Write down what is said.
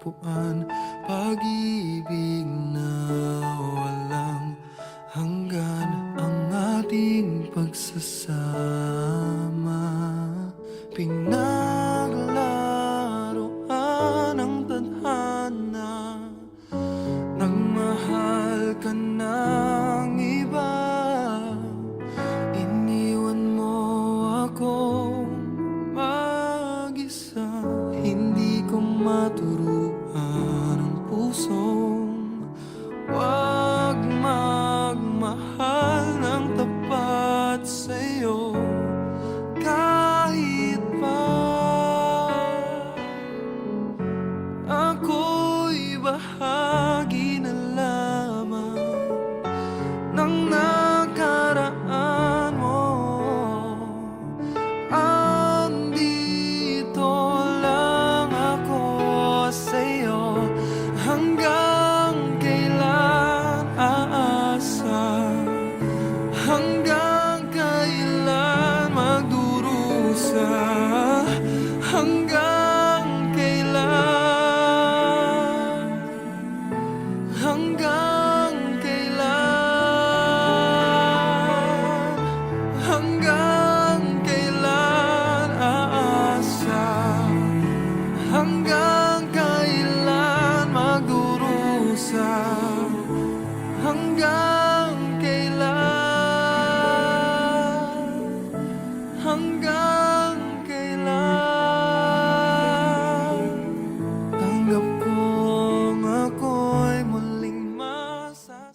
matatagpuan, pag-ibig na walang hanggan, ang ating pagsasama. Pinaglaruan ang tadhana, nagmahal ka ng iba, iniwan mo akong mag-isa. Hindi ko maturuan ang pusong wag magmahal ng tapat sa'yo, kahit pa ako'y bahagi na lamang ng nakaraan mo. Andito lang ako sa'yo, hanggang kailan aasa, hanggang kailan magdurusa, hanggang kailan, hanggang kailan, hanggang kailan aasa, hanggang kailan magdurusa, hanggang